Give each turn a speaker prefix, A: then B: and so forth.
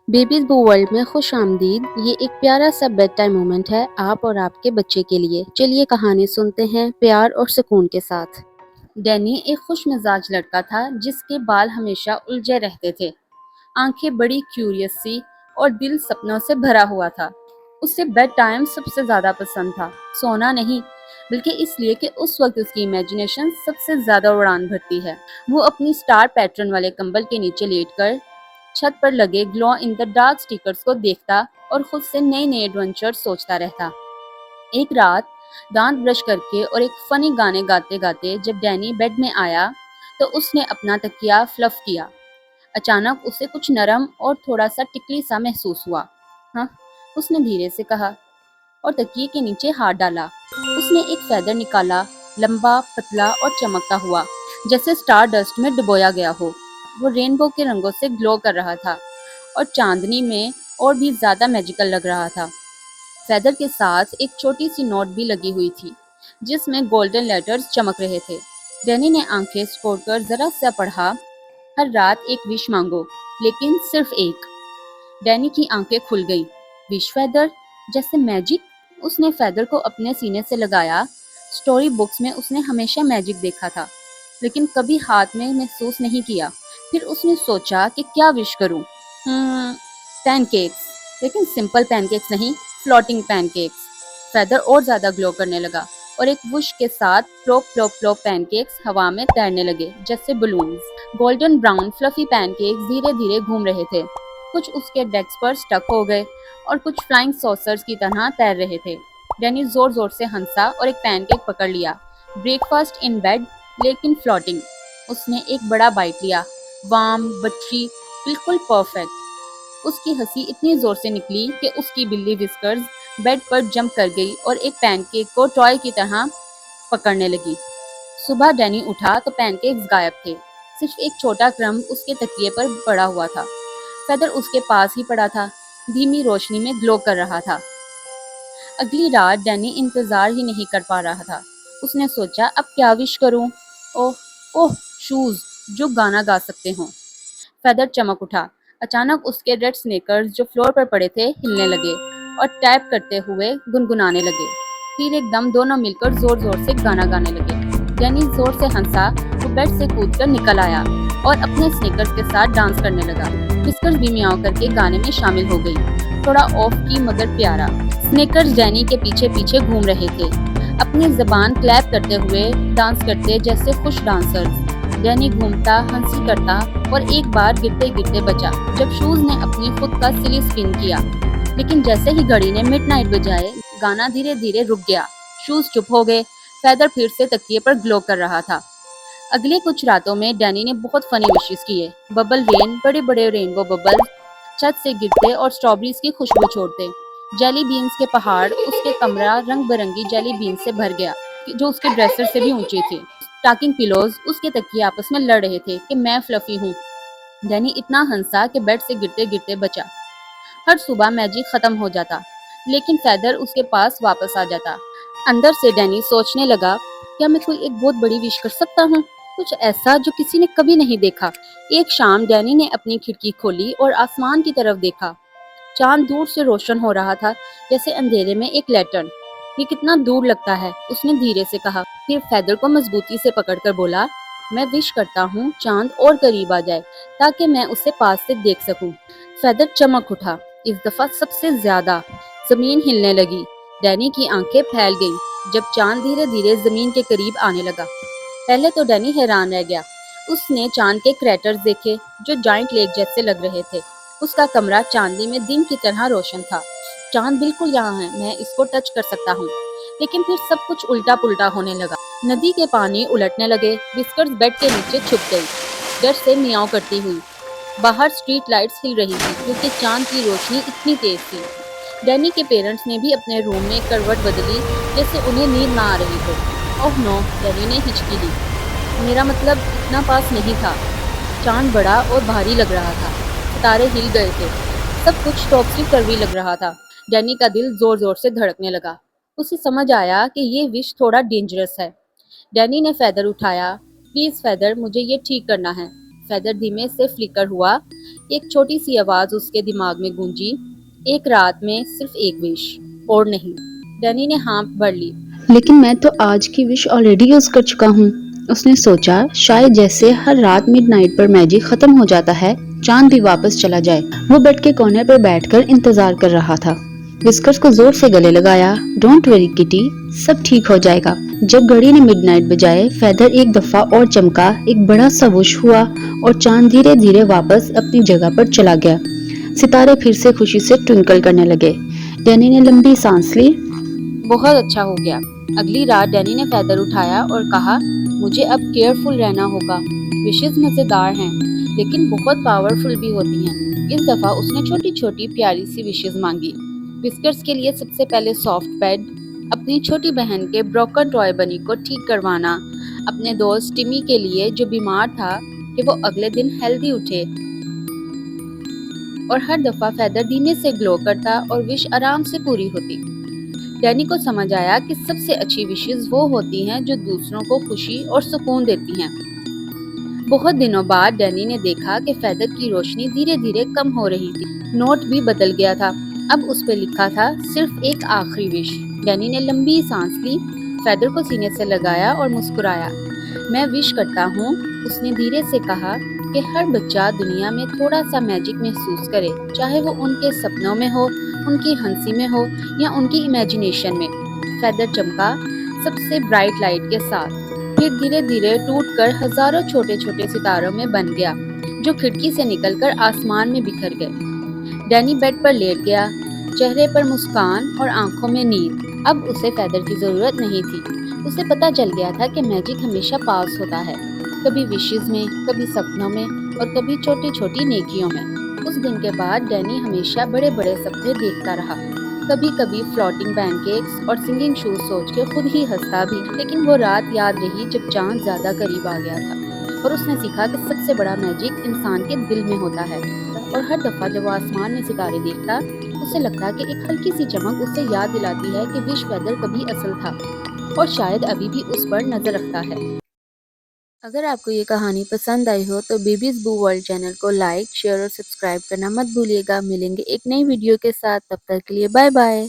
A: Babies बू world में खुश आमदीद। ये एक प्यारा सा बेड टाइम मोमेंट है आप और आपके बच्चे के लिए। चलिए कहानी सुनते हैं प्यार और सुकून के साथ। डैनी एक खुश मिजाज लड़का था जिसके बाल हमेशा उलझे रहते थे, आंखें बड़ी क्यूरियस सी और दिल सपनों से भरा हुआ था। उसे बेड टाइम सबसे ज्यादा पसंद था, सोना नहीं बल्कि इसलिए कि उस वक्त उसकी इमेजिनेशन सबसे ज्यादा उड़ान भरती है। वो अपनी स्टार पैटर्न वाले कंबल के नीचे लेटकर छत पर लगे glow in the dark stickers को देखता और खुद से नए नए एडवेंचर सोचता रहता। एक रात दांत ब्रश करके और एक फनी गाने गाते गाते जब डैनी बेड में आया तो उसने अपना तकिया फ्लफ किया। अचानक उसे कुछ नरम और थोड़ा सा टिकली सा महसूस हुआ। हाँ, उसने धीरे से कहा और तकिए के नीचे हाथ डाला। उसने एक फेदर निकाला, लंबा पतला और चमकता हुआ, जैसे स्टार डस्ट में डुबोया गया हो। वो रेनबो के रंगों से ग्लो कर रहा था और चांदनी में और भी ज्यादा मैजिकल लग रहा था। फेदर के साथ एक छोटी सी नोट भी लगी हुई थी जिसमें गोल्डन लेटर्स चमक रहे थे। डैनी ने आंखें छोड़कर जरा सा पढ़ा, हर रात एक विश मांगो, लेकिन सिर्फ एक। डैनी की आंखें खुल गई। विश फेदर, जैसे मैजिक। उसने फेदर को अपने सीने से लगाया। स्टोरी बुक्स में उसने हमेशा मैजिक देखा था लेकिन कभी हाथ में महसूस नहीं किया। फिर उसने सोचा कि क्या विश करूं। पैनकेक्स, लेकिन सिंपल पैनकेक्स नहीं, फ्लोटिंग पैनकेक्स। फेदर और ज्यादा ग्लो करने लगा और एक वुश के साथ प्लोप प्लोप प्लोप पैनकेक्स हवा में तैरने लगे जैसे balloons. Golden brown fluffy pancakes धीरे धीरे घूम रहे थे। कुछ उसके डेस्क पर स्टक हो गए और कुछ फ्लाइंग सॉसर्स की तरह तैर रहे थे। डैनी जोर जोर से हंसा और एक पैनकेक पकड़ लिया। ब्रेकफास्ट इन बेड लेकिन फ्लोटिंग। उसने एक बड़ा बाइट लिया, वार्म बटरी, बिल्कुल परफेक्ट। उसकी हंसी इतनी जोर से निकली कि उसकी बिल्ली विस्कर्स बेड पर जंप कर गई और एक पैनकेक को टॉय की तरह पकड़ने लगी। सुबह डैनी उठा तो पैनकेक्स गायब थे। सिर्फ एक छोटा क्रम्ब उसके तकिए पर पड़ा हुआ था। फेदर उसके पास ही पड़ा था, धीमी रोशनी में ग्लो कर रहा था। अगली रात डैनी इंतजार ही नहीं कर पा रहा था। उसने सोचा अब क्या विश करूं? ओह ओह, शूज जो गाना गा सकते हों। फेदर चमक उठा। अचानक उसके रेड स्नेकर्स जो फ्लोर पर पड़े थे हिलने लगे और टैप करते हुए गुनगुनाने लगे। फिर एकदम दोनों मिलकर जोर जोर से गाना गाने लगे। डैनी जोर से हंसा। वो बेड से कूदकर निकल आया और अपने स्नेकर्स के साथ डांस करने लगा। विस्कर्स भी मियाओ करके गाने में शामिल हो गई, थोड़ा ऑफ की मगर प्यारा। स्नेकर्स डैनी के पीछे पीछे घूम रहे थे, अपनी जबान क्लैप करते हुए डांस करते जैसे खुश डांसर्स। डैनी घूमता हंसी करता और एक बार गिरते गिरते बचा जब शूज ने अपनी खुद का सिली स्पिन किया। लेकिन जैसे ही घड़ी ने मिडनाइट बजाए गाना धीरे धीरे रुक गया। शूज चुप हो गए। फेदर फिर से तकिए पर ग्लो कर रहा था। अगले कुछ रातों में डैनी ने बहुत फनी विशेस किए। बबल रेन, बड़े बड़े रेनबो बबल्स छत से गिरते और स्ट्रॉबेरीज की खुशबू छोड़ते। जेली बीन्स के पहाड़, उसके कमरा रंग बिरंगी जेली बीन्स से भर गया जो उसके ड्रेसर से भी ऊंचे थे। टाकिंग पिलोज, उसके तकिए आपस में लड़ रहे थे कि मैं फ्लफी हूँ। डैनी इतना हंसा कि बेड से गिरते गिरते बचा। हर सुबह मैजिक खत्म हो जाता लेकिन फेदर उसके पास वापस आ जाता। अंदर से डैनी सोचने लगा, क्या मैं कोई एक बहुत बड़ी विश कर सकता हूँ, कुछ ऐसा जो किसी ने कभी नहीं देखा। एक शाम डैनी ने अपनी खिड़की खोली और आसमान की तरफ देखा। चांद दूर से रोशन हो रहा था, जैसे अंधेरे में एक लैटर्न। ये कितना दूर लगता है, उसने धीरे से कहा। फिर फेदर को मजबूती से पकड़कर बोला, मैं विश करता हूँ चांद और करीब आ जाए ताकि मैं उसे पास से देख सकूं। फेदर चमक उठा, इस दफा सबसे ज्यादा। जमीन हिलने लगी। डैनी की आंखें फैल गईं जब चांद धीरे धीरे जमीन के करीब आने लगा। पहले तो डैनी हैरान रह गया। उसने चांद के क्रैटर्स देखे जो जाइंट लेक जैसे लग रहे थे। उसका कमरा चांदी में दिन की तरह रोशन था। चांद बिल्कुल यहाँ है, मैं इसको टच कर सकता हूँ। लेकिन फिर सब कुछ उल्टा पुल्टा होने लगा। नदी के पानी उलटने लगे। विस्कर्स बेड के नीचे छुप गई, डर से मियाओ करती हुई। बाहर स्ट्रीट लाइट्स हिल रही थी क्योंकि चांद की रोशनी इतनी तेज थी। डैनी के पेरेंट्स ने भी अपने रूम में करवट बदली जैसे उन्हें नींद ना आ रही हो। ओह नो, डैनी ने हिचकी ली। मेरा मतलब इतना पास नहीं था। चांद बड़ा और भारी लग रहा था, सितारे हिल गए थे, सब कुछ टॉपसी टर्वी लग रहा था। डैनी का दिल जोर जोर से धड़कने लगा। उसे समझ आया कि ये विश थोड़ा डेंजरस है। डैनी ने फेदर उठाया। प्लीज फेदर, मुझे ये ठीक करना है। فیدر دھیمے سے فلکر ہوا، ایک چھوٹی سی آواز اس کے دماغ میں گونجی، ایک رات میں صرف ایک وش، اور نہیں۔ ڈینی نے ہانپ بھر لی۔ لیکن میں تو آج کی وش آلریڈی یوز کر چکا ہوں۔ اس نے سوچا شاید جیسے ہر رات مڈ نائٹ پر میجک ختم ہو جاتا ہے، چاند بھی واپس چلا جائے۔ وہ بیڈ کے کارنر پر بیٹھ کر انتظار کر رہا تھا۔ وسکرز کو زور سے گلے لگایا، ڈونٹ وری کٹی، سب ٹھیک ہو جائے گا۔ جب گھڑی نے مڈ نائٹ بجائے، فیدر ایک دفعہ اور چمکا، ایک بڑا سا وش ہوا اور چاند دھیرے دھیرے واپس اپنی جگہ پر چلا گیا۔ ستارے پھر سے خوشی سے ٹوئنکل کرنے لگے۔ ڈینی نے لمبی سانس لی۔ بہت اچھا ہو گیا۔ اگلی رات ڈینی نے فیدر اٹھایا اور کہا، مجھے اب کیئرفل رہنا ہوگا۔ وشز مزیدار ہیں، لیکن بہت پاورفل بھی ہوتی ہیں۔ اس دفعہ اس نے چھوٹی چھوٹی پیاری سی وشز مانگی۔ وسکرز کے لیے سب سے پہلے سافٹ بیڈ، اپنی چھوٹی بہن کے بروکن ٹوائے بنی کو ٹھیک کروانا، اپنے دوست ٹمی کے لیے جو بیمار تھا کہ وہ اگلے دن ہیلدی اٹھے، اور ہر دفعہ فیدر دھیمے سے گلو کرتا اور وش آرام سے پوری ہوتی۔ ڈینی کو سمجھ آیا کہ سب سے اچھی وشز وہ ہوتی ہیں جو دوسروں کو خوشی اور سکون دیتی ہیں۔ بہت دنوں بعد ڈینی نے دیکھا کہ فیدر کی روشنی دھیرے دھیرے کم ہو رہی تھی۔ نوٹ بھی بدل گیا تھا، اب اس پہ لکھا تھا، صرف ایک آخری وش۔ ڈینی نے لمبی سانس لی، فیدر کو سینے سے لگایا اور مسکرایا۔ میں وش کرتا ہوں، اس نے دھیرے سے کہا، کہ ہر بچہ دنیا میں تھوڑا سا میجک محسوس کرے، چاہے وہ ان کے سپنوں میں ہو، ان کی ہنسی میں ہو، یا ان کی امیجنیشن میں۔ فیدر چمکا، سب سے برائٹ لائٹ کے ساتھ، پھر دھیرے دھیرے ٹوٹ کر ہزاروں چھوٹے چھوٹے ستاروں میں بن گیا، جو کھڑکی سے نکل کر آسمان میں بکھر گئے۔ ڈینی بیڈ پر لیٹ گیا، چہرے پر مسکان اور آنکھوں میں نیند۔ اب اسے فیدر کی ضرورت نہیں تھی۔ اسے پتہ چل گیا تھا کہ میجک ہمیشہ پاس ہوتا ہے، کبھی وشز میں، کبھی سپنوں میں، اور کبھی چھوٹی چھوٹی نیکیوں میں۔ اس دن کے بعد ڈینی ہمیشہ بڑے بڑے سپنے دیکھتا رہا، کبھی کبھی فلوٹنگ پین کیکس اور سنگنگ شوز سوچ کے خود ہی ہنستا بھی۔ لیکن وہ رات یاد رہی جب چاند زیادہ قریب آ گیا تھا، اور اس نے سیکھا کہ سب سے بڑا میجک انسان کے دل میں ہوتا ہے، اور ہر دفعہ جب وہ آسمان میں ستارے دیکھتا، اسے لگتا کہ ایک ہلکی سی چمک اسے یاد دلاتی ہے کہ وش فیدر کبھی اصل تھا، اور شاید ابھی بھی اس پر نظر رکھتا ہے۔ اگر آپ کو یہ کہانی پسند آئی ہو تو بیبیز بو ورلڈ چینل کو لائک، شیئر اور سبسکرائب کرنا مت بھولیے گا۔ ملیں گے ایک نئی ویڈیو کے ساتھ، تب تک کے لیے بائے بائے۔